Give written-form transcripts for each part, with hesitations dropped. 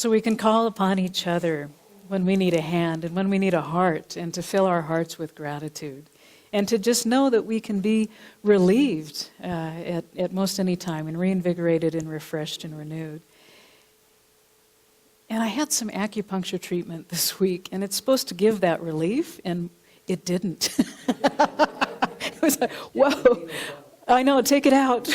So we can call upon each other when we need a hand and when we need a heart, and to fill our hearts with gratitude. And to just know that we can be relieved at most any time, and reinvigorated and refreshed and renewed. And I had some acupuncture treatment this week, and it's supposed to give that relief, and it didn't. It was like, whoa, I know, take it out.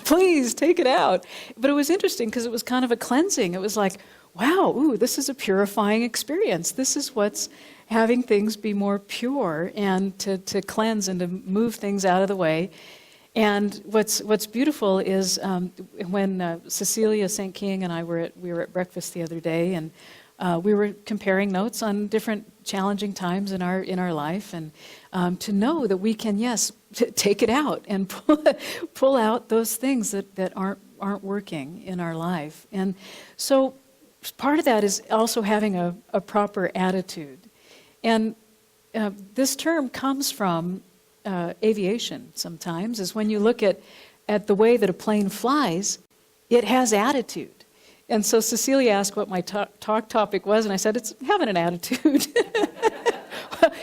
Please, take it out. But it was interesting because it was kind of a cleansing. It was like, wow, ooh, this is a purifying experience. This is what's having things be more pure, and to cleanse and to move things out of the way. And what's beautiful is when Cecilia St. King and I we were at breakfast the other day, and we were comparing notes on different challenging times in our life, and to know that we can, yes, take it out and pull out those things that aren't working in our life. And so part of that is also having a proper attitude. And this term comes from aviation sometimes, is when you look at the way that a plane flies, it has attitude. And so Cecilia asked what my talk topic was, and I said, it's having an attitude.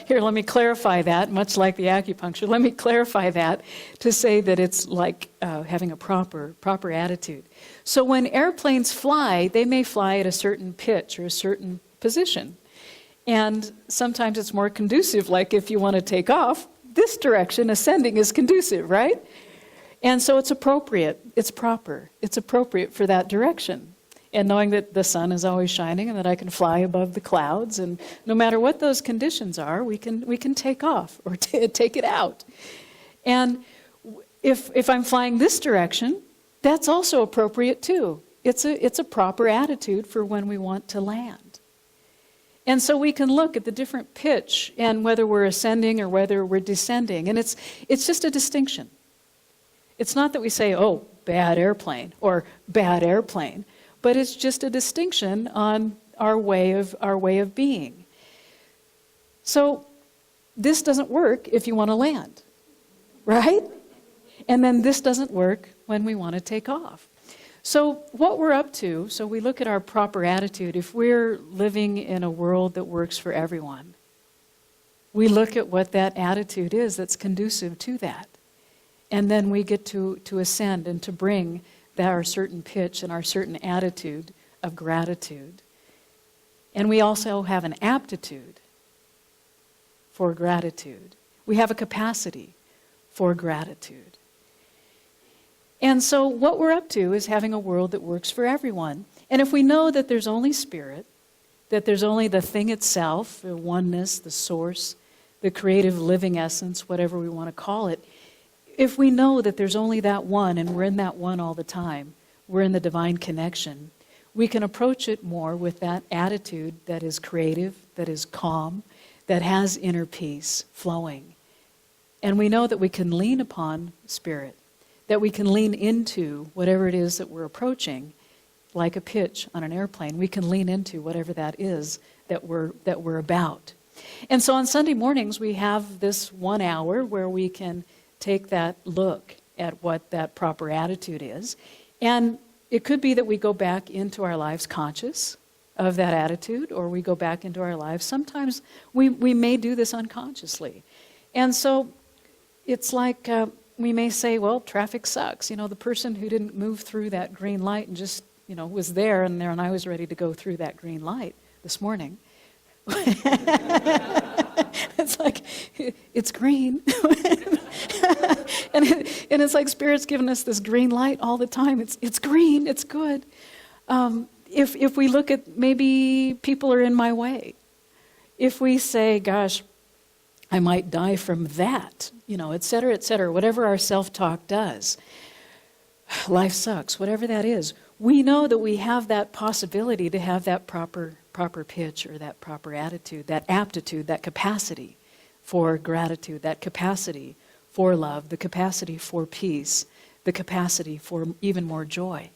Here, let me clarify that, much like the acupuncture. Let me clarify that to say that it's like having a proper attitude. So when airplanes fly, they may fly at a certain pitch or a certain position. And sometimes it's more conducive, like if you want to take off, this direction, ascending, is conducive, right? And so it's appropriate, it's proper, it's appropriate for that direction. And knowing that the sun is always shining and that I can fly above the clouds, and no matter what those conditions are, we can take off or take it out. And if I'm flying this direction, that's also appropriate too. It's a proper attitude for when we want to land. And so we can look at the different pitch and whether we're ascending or whether we're descending. And it's just a distinction. It's not that we say, oh, bad airplane or bad airplane, but it's just a distinction on our way of being. So this doesn't work if you want to land, right? And then this doesn't work when we want to take off. So what we're up to, so we look at our proper attitude. If we're living in a world that works for everyone, we look at what that attitude is that's conducive to that. And then we get to ascend and to bring our certain pitch and our certain attitude of gratitude. And we also have an aptitude for gratitude. We have a capacity for gratitude. And so what we're up to is having a world that works for everyone. And if we know that there's only spirit, that there's only the thing itself, the oneness, the source, the creative living essence, whatever we want to call it, if we know that there's only that one and we're in that one all the time, we're in the divine connection, we can approach it more with that attitude that is creative, that is calm, that has inner peace flowing. And we know that we can lean upon spirit, that we can lean into whatever it is that we're approaching, like a pitch on an airplane. We can lean into whatever that is that we're about. And so on Sunday mornings, we have this 1 hour where we can take that look at what that proper attitude is. And it could be that we go back into our lives conscious of that attitude, or we go back into our lives. Sometimes we may do this unconsciously. And so it's like we may say, well, traffic sucks. You know, the person who didn't move through that green light and just, was there, and I was ready to go through that green light this morning. It's like, it's green. and it's like Spirit's given us this green light all the time. It's green, it's good. If we look at maybe people are in my way, if we say, gosh, I might die from that, et cetera, whatever our self-talk does, life sucks, whatever that is, we know that we have that possibility to have that proper pitch or that proper attitude, that aptitude, that capacity for gratitude, that capacity for love, the capacity for peace, the capacity for even more joy.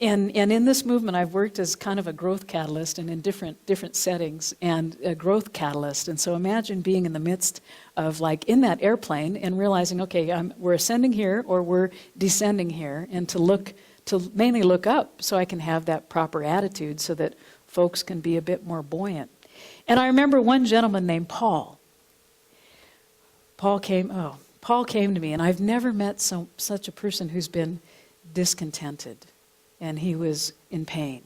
And in this movement, I've worked as kind of a growth catalyst and in different settings, and a growth catalyst. And so imagine being in the midst of, like, in that airplane and realizing, okay, we're ascending here or we're descending here, and to look to mainly look up so I can have that proper attitude so that folks can be a bit more buoyant. And I remember one gentleman named Paul. Paul came to me, and I've never met such a person who's been discontented, and he was in pain,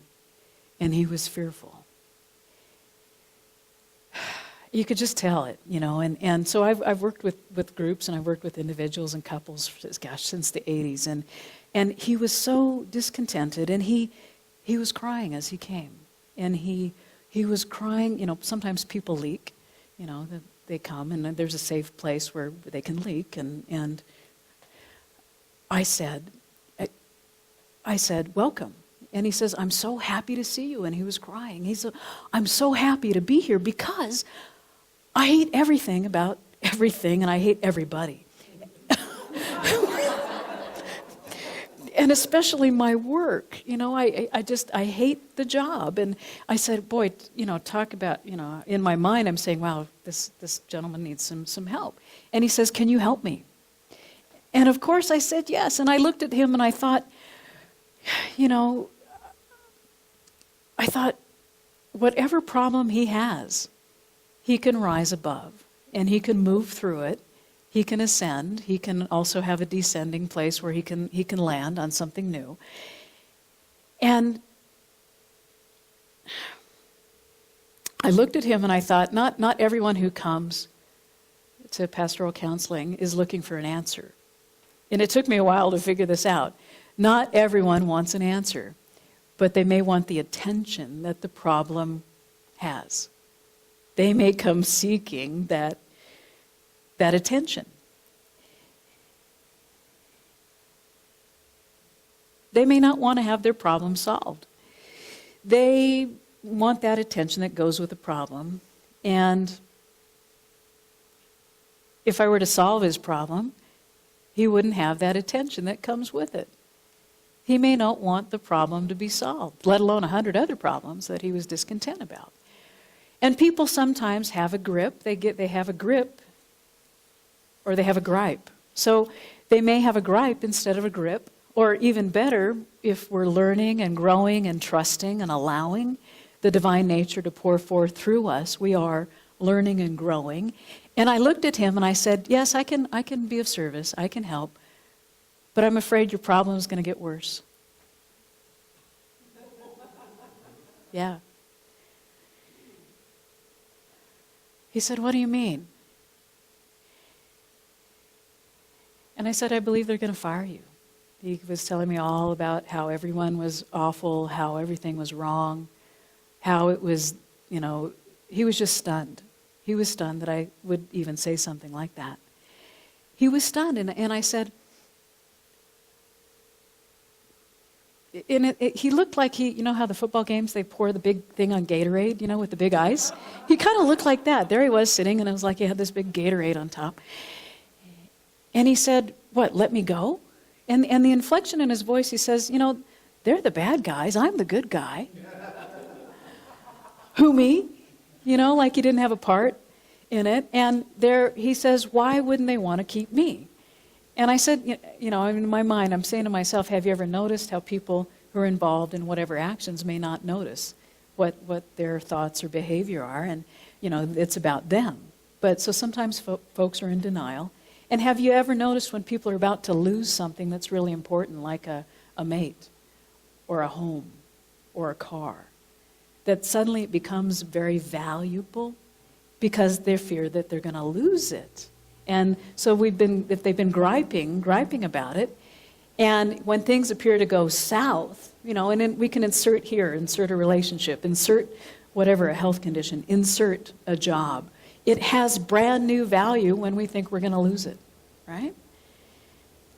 and he was fearful. You could just tell it, and so I've worked with groups, and I've worked with individuals and couples, since the 80s, and he was so discontented, and he was crying as he came, and he was crying. Sometimes people leak, they come, and there's a safe place where they can leak, and I said, welcome. And he says, I'm so happy to see you. And he was crying. He said, I'm so happy to be here because I hate everything about everything, and I hate everybody. And especially my work. I hate the job. And I said, boy, talk about, in my mind I'm saying, wow, this gentleman needs some help. And he says, can you help me? And of course I said yes. And I looked at him and I thought, whatever problem he has, he can rise above and he can move through it. He can ascend. He can also have a descending place where he can land on something new. And I looked at him and I thought, not everyone who comes to pastoral counseling is looking for an answer. And it took me a while to figure this out. Not everyone wants an answer, but they may want the attention that the problem has. They may come seeking that attention. They may not want to have their problem solved. They want that attention that goes with the problem. And if I were to solve his problem, he wouldn't have that attention that comes with it. He may not want the problem to be solved, let alone 100 other problems that he was discontent about. And people sometimes have a grip. They have a grip, or they have a gripe. So they may have a gripe instead of a grip, or even better, if we're learning and growing and trusting and allowing the divine nature to pour forth through us, we are learning and growing. And I looked at him and I said, yes, I can be of service, I can help, but I'm afraid your problem is going to get worse. Yeah. He said, what do you mean? And I said, I believe they're going to fire you. He was telling me all about how everyone was awful, how everything was wrong, how it was, he was just stunned. He was stunned that I would even say something like that. He was stunned, and I said, he looked like how the football games, they pour the big thing on Gatorade, with the big ice? He kind of looked like that. There he was sitting, and it was like he had this big Gatorade on top. And he said, what, let me go? And the inflection in his voice, he says, they're the bad guys, I'm the good guy. Who, me? Like he didn't have a part in it. And he says, why wouldn't they want to keep me? And I said, in my mind, I'm saying to myself, have you ever noticed how people who are involved in whatever actions may not notice what their thoughts or behavior are? And, it's about them. But so sometimes folks are in denial. And have you ever noticed when people are about to lose something that's really important, like a mate or a home or a car, that suddenly it becomes very valuable because they fear that they're going to lose it? And so if they've been griping about it, and when things appear to go south, and then we can insert a relationship, insert whatever, a health condition, insert a job. It has brand new value when we think we're going to lose it, right?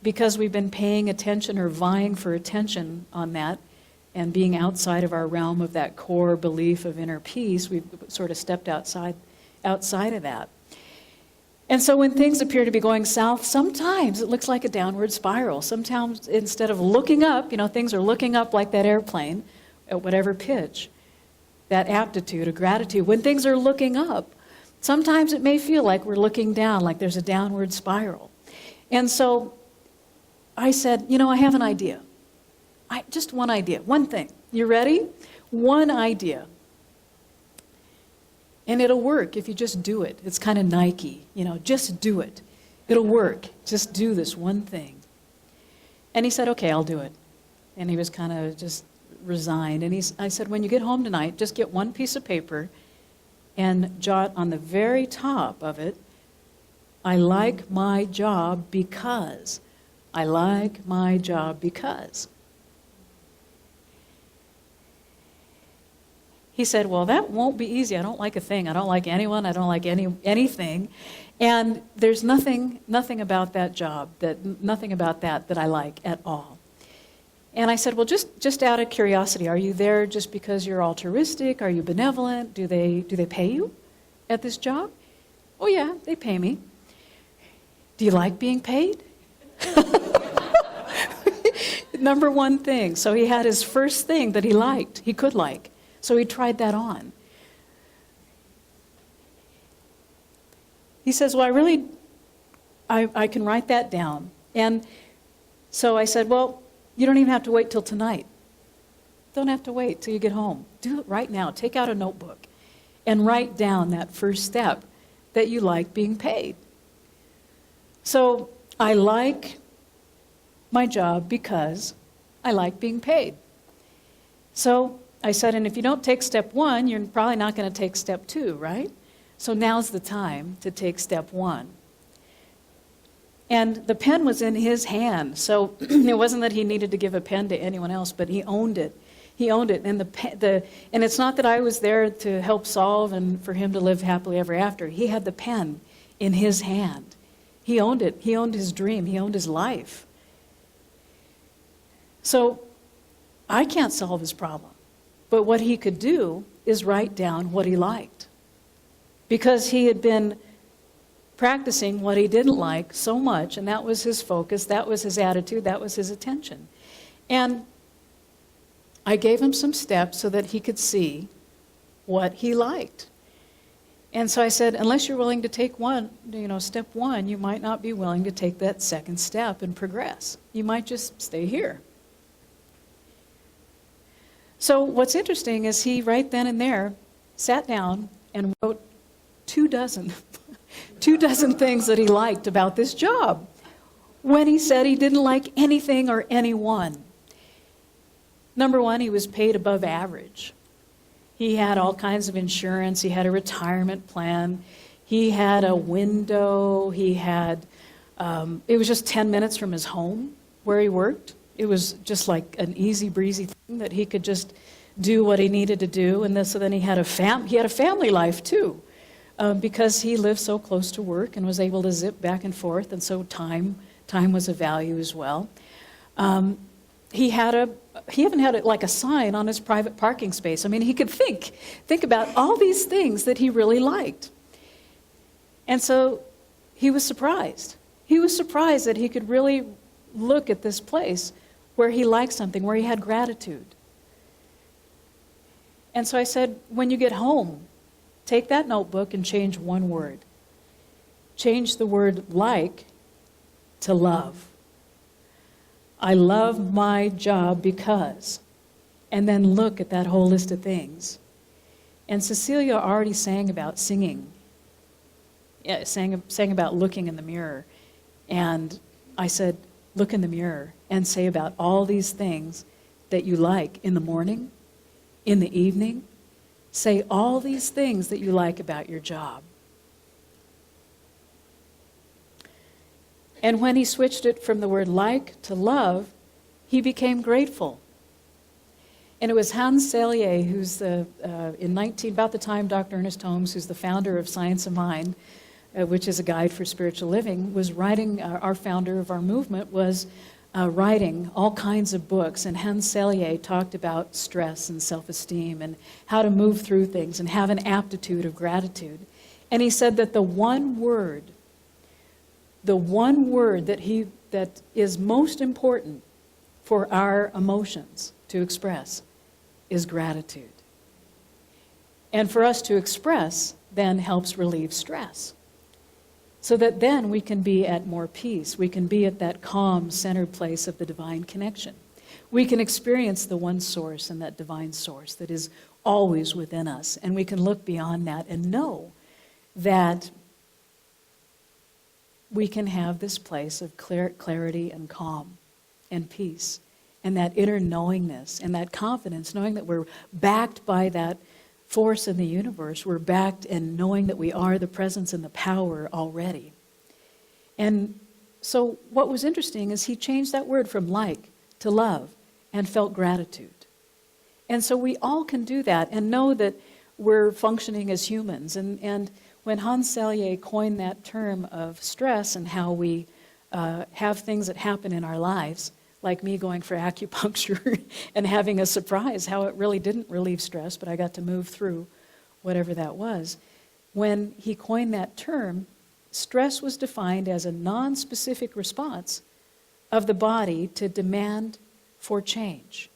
Because we've been paying attention or vying for attention on that and being outside of our realm of that core belief of inner peace, we've sort of stepped outside of that. And so when things appear to be going south, sometimes it looks like a downward spiral. Sometimes instead of looking up, things are looking up like that airplane at whatever pitch, that aptitude or gratitude. When things are looking up, sometimes it may feel like we're looking down, like there's a downward spiral. And so I said, I have an idea. Just one idea, one thing. You ready? One idea. And it'll work if you just do it. It's kind of Nike, just do it. It'll work. Just do this one thing. And he said, okay, I'll do it. And he was kind of just resigned. And I said, when you get home tonight, just get one piece of paper and jot on the very top of it, I like my job because. I like my job because. He said, well, that won't be easy. I don't like a thing. I don't like anyone. I don't like anything. And there's nothing about that job, nothing about that I like at all. And I said, well, just out of curiosity, are you there just because you're altruistic? Are you benevolent? Do they pay you at this job? Oh, yeah, they pay me. Do you like being paid? Number one thing. So he had his first thing that he liked, he could like. So he tried that on. He says, well, I can write that down. And so I said, well, you don't even have to wait till tonight. Don't have to wait till you get home. Do it right now. Take out a notebook and write down that first step that you like being paid. So I like my job because I like being paid. So I said, and if you don't take step one, you're probably not going to take step two, right? So now's the time to take step one. And the pen was in his hand, so it wasn't that he needed to give a pen to anyone else, but he owned it. He owned it, and and it's not that I was there to help solve and for him to live happily ever after. He had the pen in his hand. He owned it. He owned his dream. He owned his life. So I can't solve his problem. But what he could do is write down what he liked. Because he had been practicing what he didn't like so much, and that was his focus, that was his attitude, that was his attention. And I gave him some steps so that he could see what he liked. And so I said, unless you're willing to take step one, you might not be willing to take that second step and progress. You might just stay here. So what's interesting is he right then and there sat down and wrote 24 things that he liked about this job when he said he didn't like anything or anyone. Number one, he was paid above average. He had all kinds of insurance. He had a retirement plan. He had a window. It was just 10 minutes from his home where he worked. It was just like an easy breezy thing that he could just do what he needed to do. And so then he had a family life too, because he lived so close to work and was able to zip back and forth. And so time was a value as well. He even had like a sign on his private parking space. I mean, he could think about all these things that he really liked. And so he was surprised. He was surprised that he could really look at this place where he liked something, where he had gratitude. And so I said, when you get home, take that notebook and change one word. Change the word like to love. I love my job because, and then look at that whole list of things. And Cecilia already sang about singing. Yeah, sang about looking in the mirror. And I said, look in the mirror and say about all these things that you like in the morning, in the evening. Say all these things that you like about your job. And when he switched it from the word like to love, he became grateful. And it was Hans Selye, who's about the time Dr. Ernest Holmes, who's the founder of Science of Mind, which is a guide for spiritual living, was writing, our founder of our movement was writing all kinds of books. And Hans Selye talked about stress and self-esteem and how to move through things and have an aptitude of gratitude. And he said that the one word that is most important for our emotions to express is gratitude. And for us to express then helps relieve stress. So that then we can be at more peace. We can be at that calm, centered place of the divine connection. We can experience the one source and that divine source that is always within us. And we can look beyond that and know that we can have this place of clarity and calm and peace and that inner knowingness and that confidence, knowing that we're backed by that force in the universe. We're backed and knowing that we are the presence and the power already. And so what was interesting is he changed that word from like to love and felt gratitude. And so we all can do that and know that we're functioning as humans. And when Hans Selye coined that term of stress and how we have things that happen in our lives, like me going for acupuncture and having a surprise, how it really didn't relieve stress, but I got to move through whatever that was. When he coined that term, stress was defined as a non-specific response of the body to demand for change.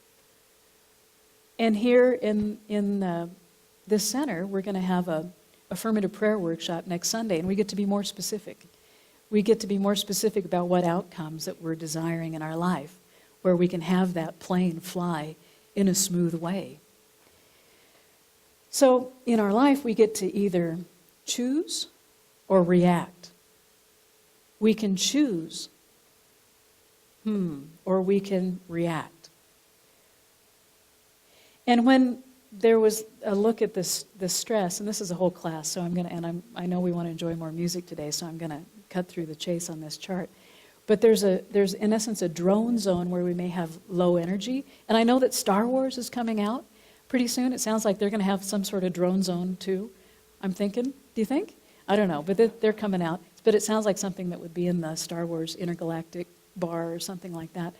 And here in this center, we're going to have a affirmative prayer workshop next Sunday, and we get to be more specific. We get to be more specific about what outcomes that we're desiring in our life, where we can have that plane fly in a smooth way. So in our life, we get to either choose or react. We can choose, or we can react. And when there was a look at this stress, and this is a whole class, so I know we want to enjoy more music today, so I'm going to cut through the chase on this chart. But there's in essence a drone zone where we may have low energy, and I know that Star Wars is coming out pretty soon. It sounds like they're going to have some sort of drone zone too. I'm thinking. Do you think? I don't know, but they're coming out. But it sounds like something that would be in the Star Wars intergalactic bar or something like that.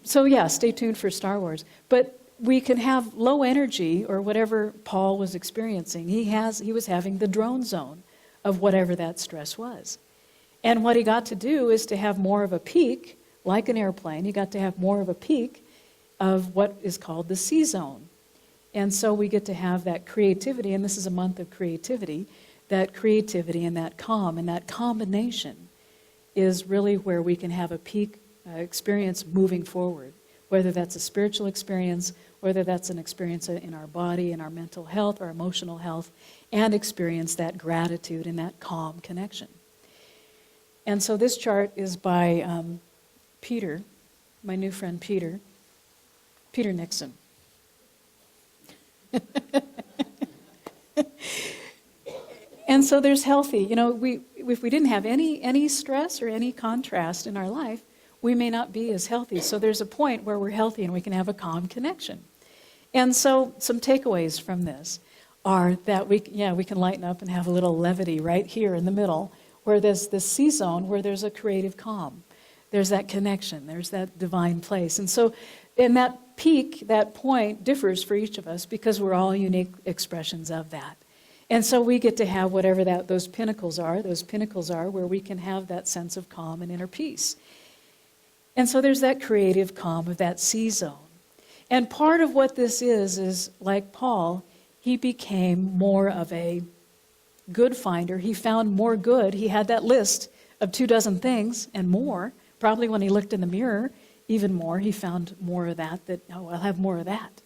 So yeah, stay tuned for Star Wars. But we can have low energy or whatever Paul was experiencing. He was having the drone zone of whatever that stress was. And what he got to do is to have more of a peak, like an airplane. He got to have more of a peak of what is called the C zone. And so we get to have that creativity, and this is a month of creativity, that creativity and that calm, and that combination is really where we can have a peak experience moving forward, whether that's a spiritual experience, whether that's an experience in our body, in our mental health, our emotional health, and experience that gratitude and that calm connection. And so this chart is by Peter, my new friend Peter Nixon. And so there's healthy. If we didn't have any stress or any contrast in our life, we may not be as healthy. So there's a point where we're healthy and we can have a calm connection. And so some takeaways from this are that we can lighten up and have a little levity right here in the middle, where there's this C zone where there's a creative calm. There's that connection. There's that divine place. And so in that peak, that point differs for each of us because we're all unique expressions of that. And so we get to have whatever those pinnacles are. Those pinnacles are where we can have that sense of calm and inner peace. And so there's that creative calm of that C zone. And part of what this is like Paul, he became more of a good finder. He found more good. He had that list of 24 things and more. Probably when he looked in the mirror, even more, he found more of that, I'll have more of that.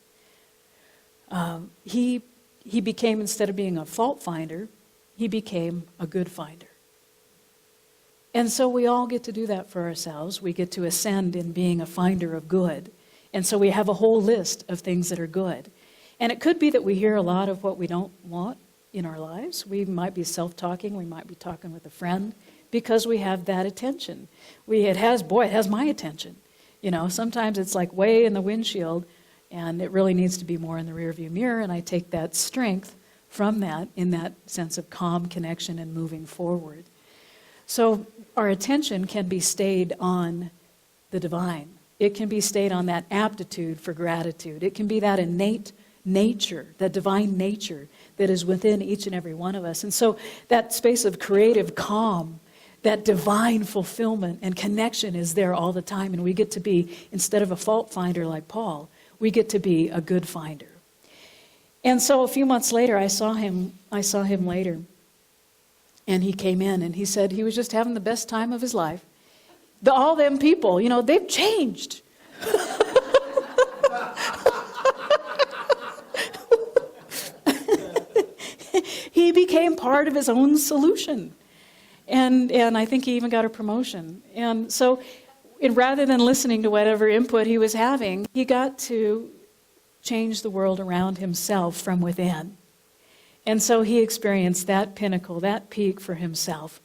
He became, instead of being a fault finder, he became a good finder. And so we all get to do that for ourselves. We get to ascend in being a finder of good. And so we have a whole list of things that are good. And it could be that we hear a lot of what we don't want in our lives. We might be self-talking. We might be talking with a friend because we have that attention. It has my attention. Sometimes it's like way in the windshield, and it really needs to be more in the rearview mirror, and I take that strength from that in that sense of calm connection and moving forward. So our attention can be stayed on the divine. It can be stayed on that aptitude for gratitude. It can be that innate nature, that divine nature that is within each and every one of us. And so that space of creative calm, that divine fulfillment and connection is there all the time. And we get to be, instead of a fault finder like Paul, we get to be a good finder. And so a few months later, I saw him later. And he came in and he said he was just having the best time of his life. All them people, they've changed. He became part of his own solution. And I think he even got a promotion. And so rather than listening to whatever input he was having, he got to change the world around himself from within. And so he experienced that pinnacle, that peak for himself.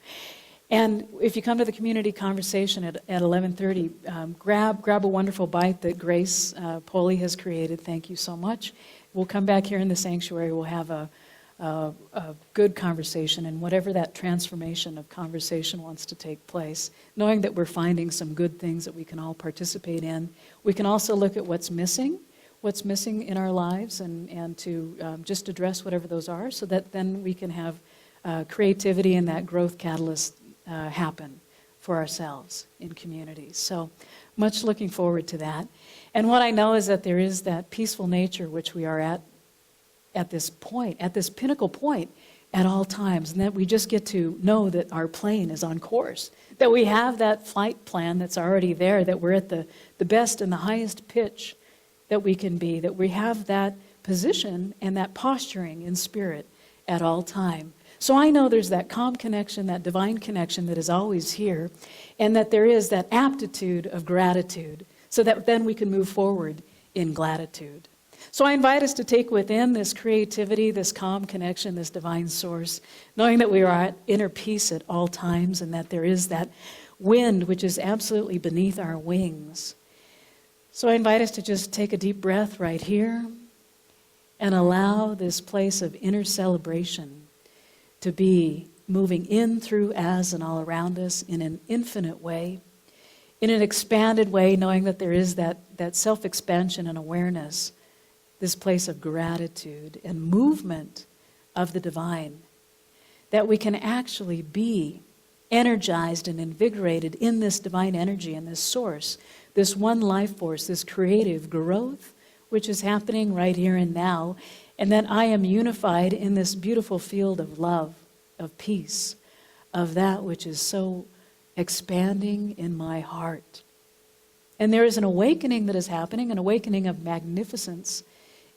And if you come to the community conversation at 11:30, grab a wonderful bite that Grace Poley has created. Thank you so much. We'll come back here in the sanctuary. We'll have a good conversation, and whatever that transformation of conversation wants to take place, knowing that we're finding some good things that we can all participate in. We can also look at what's missing in our lives, and to just address whatever those are, so that then we can have creativity and that growth catalyst happen for ourselves in communities. So much looking forward to that. And what I know is that there is that peaceful nature which we are at this point, at this pinnacle point at all times, and that we just get to know that our plane is on course, that we have that flight plan that's already there, that we're at the best and the highest pitch that we can be, that we have that position and that posturing in spirit at all time. So I know there's that calm connection, that divine connection that is always here, and that there is that aptitude of gratitude, so that then we can move forward in gladitude. So I invite us to take within this creativity, this calm connection, this divine source, knowing that we are at inner peace at all times, and that there is that wind which is absolutely beneath our wings. So I invite us to just take a deep breath right here and allow this place of inner celebration to be moving in, through, as, and all around us in an infinite way, in an expanded way, knowing that there is that self-expansion and awareness, this place of gratitude and movement of the divine, that we can actually be energized and invigorated in this divine energy and this source, this one life force, this creative growth, which is happening right here and now, and that I am unified in this beautiful field of love, of peace, of that which is so expanding in my heart. And there is an awakening that is happening, an awakening of magnificence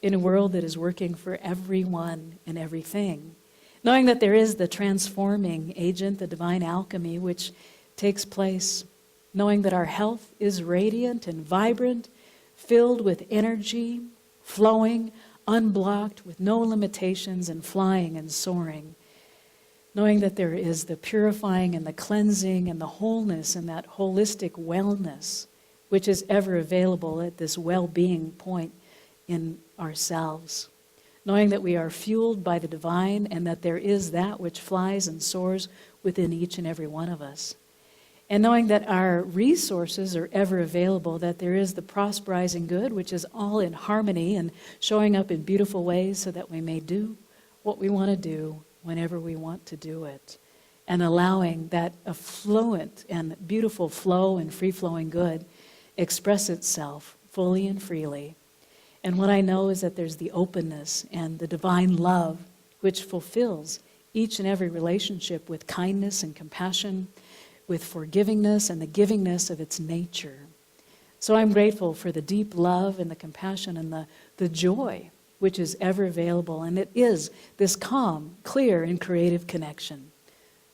in a world that is working for everyone and everything. Knowing that there is the transforming agent, the divine alchemy, which takes place. Knowing that our health is radiant and vibrant, filled with energy, flowing, unblocked, with no limitations, and flying and soaring. Knowing that there is the purifying and the cleansing and the wholeness and that holistic wellness, which is ever available at this well-being point in ourselves. Knowing that we are fueled by the divine, and that there is that which flies and soars within each and every one of us. And knowing that our resources are ever available, that there is the prosperizing good, which is all in harmony and showing up in beautiful ways, so that we may do what we want to do whenever we want to do it. And allowing that affluent and beautiful flow and free-flowing good express itself fully and freely. And what I know is that there's the openness and the divine love which fulfills each and every relationship with kindness and compassion, with forgivingness and the givingness of its nature. So I'm grateful for the deep love and the compassion and the joy which is ever available. And it is this calm, clear, and creative connection.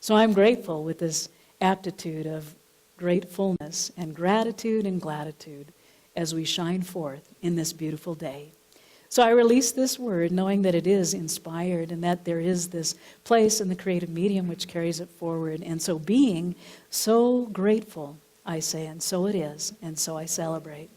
So I'm grateful with this aptitude of gratefulness and gratitude and gladitude as we shine forth in this beautiful day. So I release this word knowing that it is inspired and that there is this place in the creative medium which carries it forward. And so being so grateful, I say, and so it is, and so I celebrate.